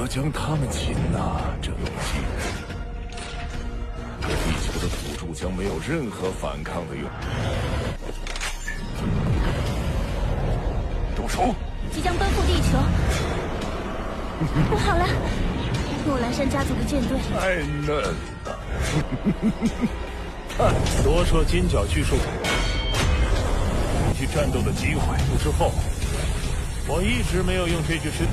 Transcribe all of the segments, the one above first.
得将他们擒拿，这东西对地球的土著将没有任何反抗的用。动手！即将奔赴地球。不好了，诺兰山家族的舰队。太嫩了。多说金角巨兽去战斗的机会。之后，我一直没有用这具尸。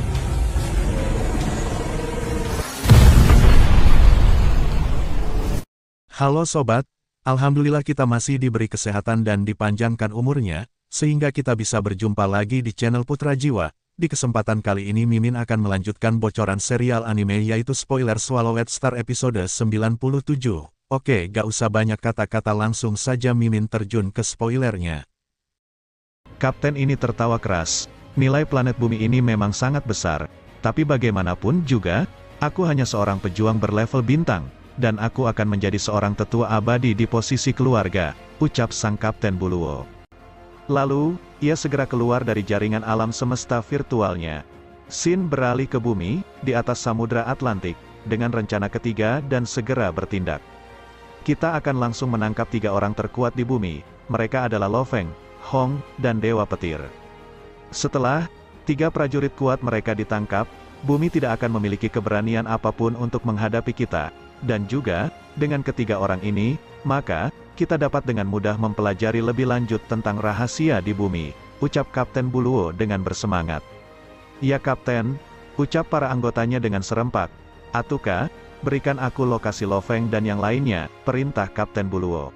Halo sobat, alhamdulillah kita masih diberi kesehatan dan dipanjangkan umurnya, sehingga kita bisa berjumpa lagi di channel Putra Jiwa. Di kesempatan kali ini Mimin akan melanjutkan bocoran serial anime yaitu spoiler Swallowed Star episode 97. Oke, gak usah banyak kata-kata, langsung saja Mimin terjun ke spoilernya. Kapten ini tertawa keras. Nilai planet bumi ini memang sangat besar, tapi bagaimanapun juga, aku hanya seorang pejuang berlevel bintang, dan aku akan menjadi seorang tetua abadi di posisi keluarga, ucap sang Kapten Buluo. Lalu, ia segera keluar dari jaringan alam semesta virtualnya. Shin beralih ke bumi, di atas Samudra Atlantik, dengan rencana ketiga dan segera bertindak. Kita akan langsung menangkap 3 orang terkuat di bumi, mereka adalah Lo Feng, Hong, dan Dewa Petir. Setelah 3 prajurit kuat mereka ditangkap, bumi tidak akan memiliki keberanian apapun untuk menghadapi kita. Dan juga, dengan ketiga orang ini, maka, kita dapat dengan mudah mempelajari lebih lanjut tentang rahasia di bumi, ucap Kapten Buluo dengan bersemangat. Ya Kapten, ucap para anggotanya dengan serempak. Atuka, berikan aku lokasi Lo Feng dan yang lainnya, perintah Kapten Buluo.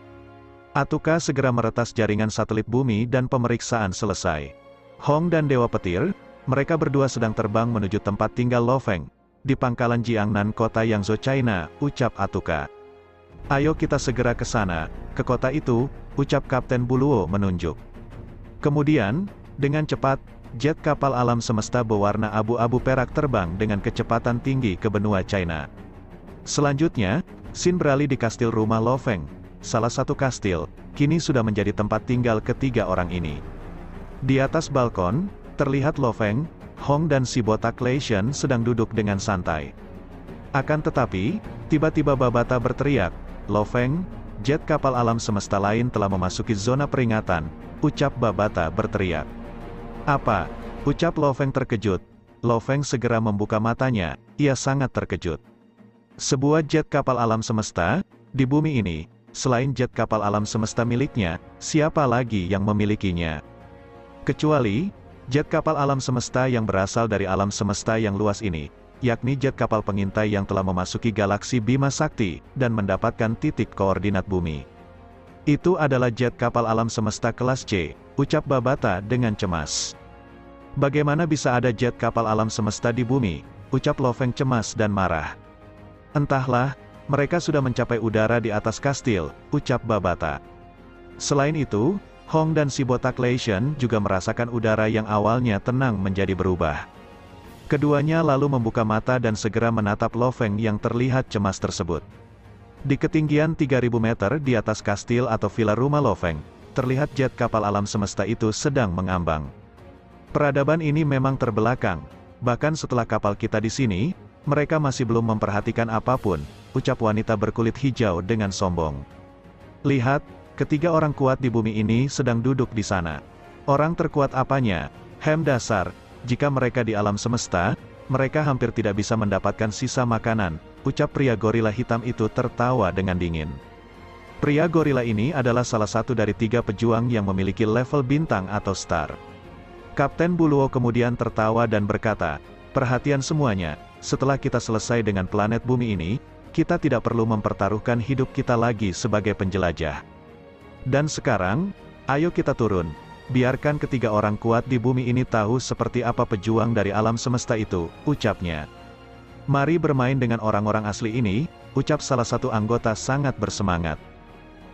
Atuka segera meretas jaringan satelit bumi dan pemeriksaan selesai. Hong dan Dewa Petir, mereka berdua sedang terbang menuju tempat tinggal Lo Feng, di pangkalan Jiangnan kota Yangzhou China, ucap Atuka. Ayo kita segera ke sana, ke kota itu, ucap Kapten Buluo menunjuk. Kemudian, dengan cepat, jet kapal alam semesta berwarna abu-abu perak terbang dengan kecepatan tinggi ke benua China. Selanjutnya, Shin beralih di kastil rumah Lo Feng, salah satu kastil, kini sudah menjadi tempat tinggal ketiga orang ini. Di atas balkon, terlihat Lo Feng, Hong dan si botak Lei Shen sedang duduk dengan santai. Akan tetapi, tiba-tiba Babata berteriak, Lo Feng, jet kapal alam semesta lain telah memasuki zona peringatan, ucap Babata berteriak. Apa? Ucap Lo Feng terkejut. Lo Feng segera membuka matanya, ia sangat terkejut. Sebuah jet kapal alam semesta, di bumi ini, selain jet kapal alam semesta miliknya, siapa lagi yang memilikinya? Kecuali, jet kapal alam semesta yang berasal dari alam semesta yang luas ini, yakni jet kapal pengintai yang telah memasuki galaksi Bima Sakti, dan mendapatkan titik koordinat bumi. Itu adalah jet kapal alam semesta kelas C, ucap Babata dengan cemas. Bagaimana bisa ada jet kapal alam semesta di bumi, ucap Lo Feng cemas dan marah. Entahlah, mereka sudah mencapai udara di atas kastil, ucap Babata. Selain itu, Hong dan si botak Lei Shen juga merasakan udara yang awalnya tenang menjadi berubah. Keduanya lalu membuka mata dan segera menatap Lo Feng yang terlihat cemas tersebut. Di ketinggian 3000 meter di atas kastil atau villa rumah Lo Feng, terlihat jet kapal alam semesta itu sedang mengambang. Peradaban ini memang terbelakang, bahkan setelah kapal kita di sini, mereka masih belum memperhatikan apapun, ucap wanita berkulit hijau dengan sombong. Lihat, ketiga orang kuat di bumi ini sedang duduk di sana. Orang terkuat apanya? Dasar. Jika mereka di alam semesta, mereka hampir tidak bisa mendapatkan sisa makanan, ucap pria gorila hitam itu tertawa dengan dingin. Pria gorila ini adalah salah satu dari 3 pejuang yang memiliki level bintang atau star. Kapten Buluo kemudian tertawa dan berkata, perhatian semuanya, setelah kita selesai dengan planet bumi ini, kita tidak perlu mempertaruhkan hidup kita lagi sebagai penjelajah. Dan sekarang, ayo kita turun. Biarkan ketiga orang kuat di bumi ini tahu seperti apa pejuang dari alam semesta itu, ucapnya. Mari bermain dengan orang-orang asli ini, ucap salah satu anggota sangat bersemangat.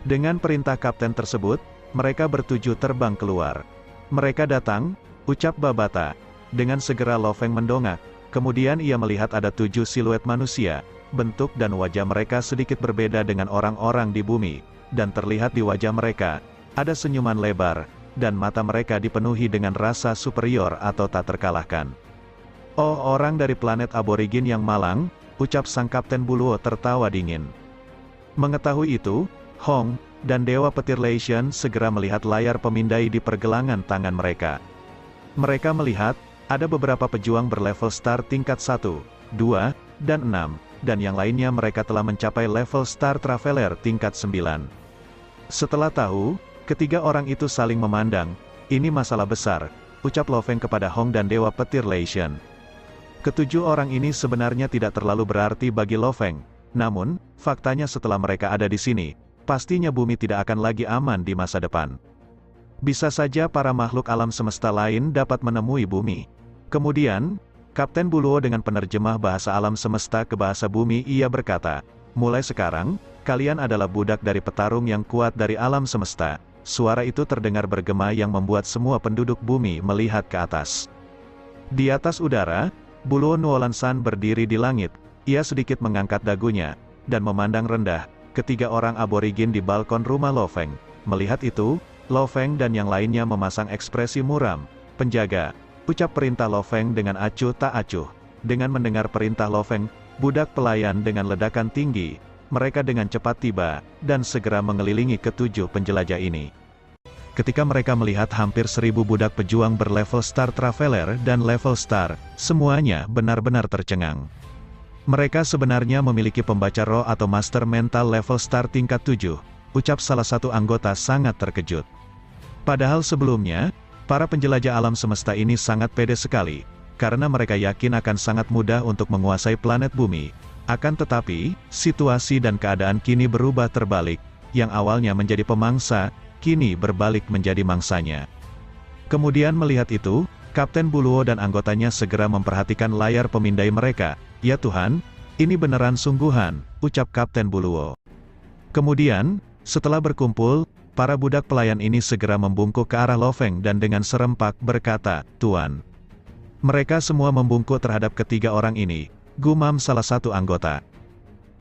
Dengan perintah kapten tersebut, mereka bertuju terbang keluar. Mereka datang, ucap Babata. Dengan segera Lo Feng mendongak, kemudian ia melihat ada 7 siluet manusia, bentuk dan wajah mereka sedikit berbeda dengan orang-orang di bumi, dan terlihat di wajah mereka, ada senyuman lebar, dan mata mereka dipenuhi dengan rasa superior atau tak terkalahkan. Oh, orang dari planet aborigin yang malang, ucap sang Kapten Buluo tertawa dingin. Mengetahui itu, Hong dan Dewa Petir Lesion segera melihat layar pemindai di pergelangan tangan mereka. Mereka melihat, ada beberapa pejuang berlevel star tingkat 1, 2, dan 6, dan yang lainnya mereka telah mencapai level Star Traveler tingkat 9. Setelah tahu, ketiga orang itu saling memandang, ini masalah besar, ucap Lo Feng kepada Hong dan Dewa Petir Lesion. Ketujuh orang ini sebenarnya tidak terlalu berarti bagi Lo Feng, namun, faktanya setelah mereka ada di sini, pastinya bumi tidak akan lagi aman di masa depan. Bisa saja para makhluk alam semesta lain dapat menemui bumi. Kemudian, Kapten Buluo dengan penerjemah bahasa alam semesta ke bahasa bumi ia berkata, mulai sekarang, kalian adalah budak dari petarung yang kuat dari alam semesta. Suara itu terdengar bergema yang membuat semua penduduk bumi melihat ke atas. Di atas udara, Buluo Nuolan-san berdiri di langit, ia sedikit mengangkat dagunya, dan memandang rendah, ketiga orang aborigin di balkon rumah Lo Feng. Melihat itu, Lo Feng dan yang lainnya memasang ekspresi muram. Penjaga, ucap perintah Lo Feng dengan acuh tak acuh. Dengan mendengar perintah Lo Feng, budak pelayan dengan ledakan tinggi, mereka dengan cepat tiba, dan segera mengelilingi ketujuh penjelajah ini. Ketika mereka melihat hampir 1000 budak pejuang berlevel Star Traveler dan level Star, semuanya benar-benar tercengang. Mereka sebenarnya memiliki pembaca roh atau master mental level Star tingkat 7, ucap salah satu anggota sangat terkejut. Padahal sebelumnya, para penjelajah alam semesta ini sangat pede sekali, karena mereka yakin akan sangat mudah untuk menguasai planet bumi. Akan tetapi, situasi dan keadaan kini berubah terbalik, yang awalnya menjadi pemangsa, kini berbalik menjadi mangsanya. Kemudian melihat itu, Kapten Buluo dan anggotanya segera memperhatikan layar pemindai mereka. Ya Tuhan, ini beneran sungguhan, ucap Kapten Buluo. Kemudian, setelah berkumpul, para budak pelayan ini segera membungkuk ke arah Lo Feng dan dengan serempak berkata, Tuan. Mereka semua membungkuk terhadap ketiga orang ini, gumam salah satu anggota.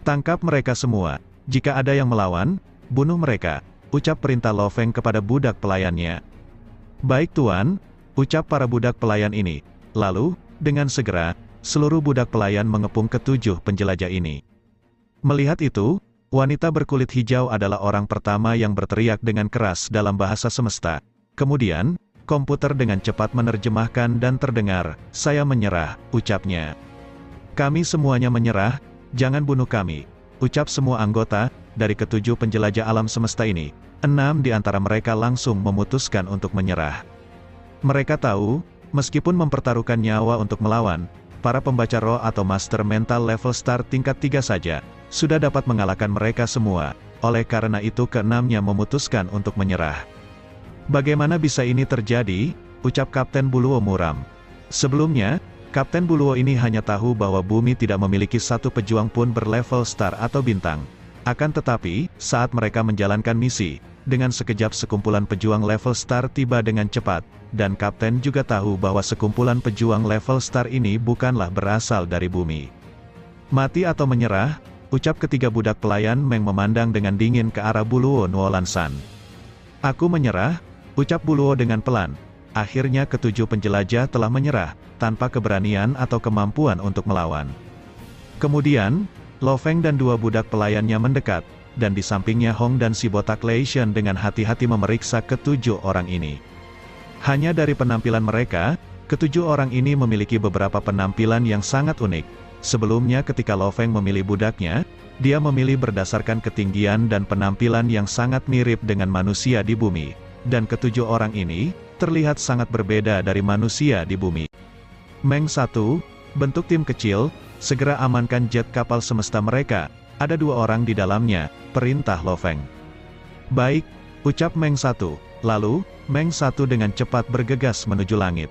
Tangkap mereka semua, jika ada yang melawan, bunuh mereka, ucap perintah Lo Feng kepada budak pelayannya. Baik Tuan, ucap para budak pelayan ini. Lalu, dengan segera, seluruh budak pelayan mengepung ketujuh penjelajah ini. Melihat itu, wanita berkulit hijau adalah orang pertama yang berteriak dengan keras dalam bahasa semesta. Kemudian, komputer dengan cepat menerjemahkan dan terdengar, saya menyerah, ucapnya. Kami semuanya menyerah, jangan bunuh kami, ucap semua anggota, dari ketujuh penjelajah alam semesta ini. 6 di antara mereka langsung memutuskan untuk menyerah. Mereka tahu, meskipun mempertaruhkan nyawa untuk melawan, para pembaca roh atau master mental level Star tingkat 3 saja, sudah dapat mengalahkan mereka semua, oleh karena itu keenamnya memutuskan untuk menyerah. Bagaimana bisa ini terjadi? Ucap Kapten Buluo muram. Sebelumnya, Kapten Buluo ini hanya tahu bahwa bumi tidak memiliki satu pejuang pun berlevel Star atau bintang. Akan tetapi, saat mereka menjalankan misi, dengan sekejap sekumpulan pejuang level Star tiba dengan cepat, dan Kapten juga tahu bahwa sekumpulan pejuang level Star ini bukanlah berasal dari bumi. Mati atau menyerah, ucap ketiga budak pelayan Meng memandang dengan dingin ke arah Buluo Nuolan-san. Aku menyerah, ucap Buluo dengan pelan. Akhirnya ketujuh penjelajah telah menyerah, tanpa keberanian atau kemampuan untuk melawan. Kemudian, Lo Feng dan dua budak pelayannya mendekat, dan di sampingnya Hong dan si botak Leishan dengan hati-hati memeriksa ketujuh orang ini. Hanya dari penampilan mereka, ketujuh orang ini memiliki beberapa penampilan yang sangat unik. Sebelumnya ketika Lo Feng memilih budaknya, dia memilih berdasarkan ketinggian dan penampilan yang sangat mirip dengan manusia di bumi. Dan ketujuh orang ini, terlihat sangat berbeda dari manusia di bumi. Meng 1, bentuk tim kecil, segera amankan jet kapal semesta mereka, ada 2 orang di dalamnya, perintah Lo Feng. Baik, ucap Meng 1, lalu, Meng 1 dengan cepat bergegas menuju langit.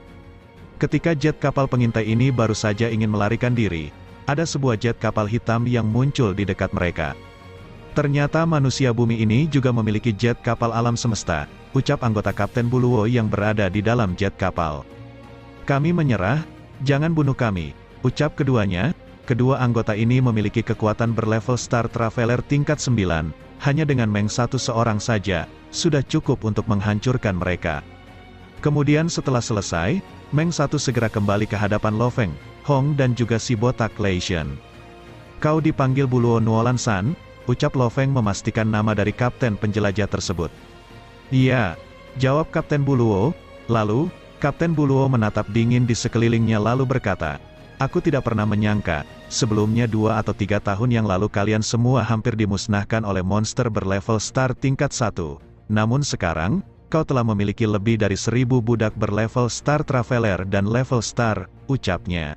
Ketika jet kapal pengintai ini baru saja ingin melarikan diri, ada sebuah jet kapal hitam yang muncul di dekat mereka. Ternyata manusia bumi ini juga memiliki jet kapal alam semesta, ucap anggota Kapten Buluo yang berada di dalam jet kapal. Kami menyerah, jangan bunuh kami, ucap keduanya. Kedua anggota ini memiliki kekuatan berlevel Star Traveler tingkat 9, hanya dengan Meng 1 seorang saja, sudah cukup untuk menghancurkan mereka. Kemudian setelah selesai, Meng 1 segera kembali ke hadapan Lo Feng, Hong dan juga si botak Lei Shen. Kau dipanggil Buluo Nuolan San, ucap Lo Feng memastikan nama dari kapten penjelajah tersebut. Iya, jawab Kapten Buluo. Lalu, Kapten Buluo menatap dingin di sekelilingnya lalu berkata, aku tidak pernah menyangka, sebelumnya 2 atau 3 tahun yang lalu kalian semua hampir dimusnahkan oleh monster berlevel star tingkat 1. Namun sekarang, kau telah memiliki lebih dari 1000 budak berlevel Star Traveler dan level Star, ucapnya.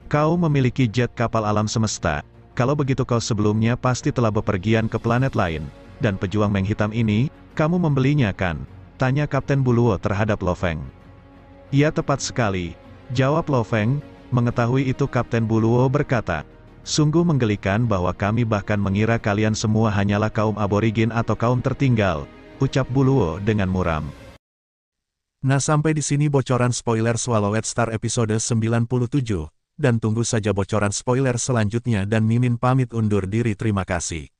Kau memiliki jet kapal alam semesta, kalau begitu kau sebelumnya pasti telah bepergian ke planet lain, dan pejuang Meng Hitam ini, kamu membelinya kan? Tanya Kapten Buluo terhadap Lo Feng. Iya tepat sekali, jawab Lo Feng. Mengetahui itu Kapten Buluo berkata, sungguh menggelikan bahwa kami bahkan mengira kalian semua hanyalah kaum aborigin atau kaum tertinggal, ucap Buluo dengan muram. Nah sampai di sini bocoran spoiler Swallowed Star episode 97, dan tunggu saja bocoran spoiler selanjutnya dan Mimin pamit undur diri terima kasih.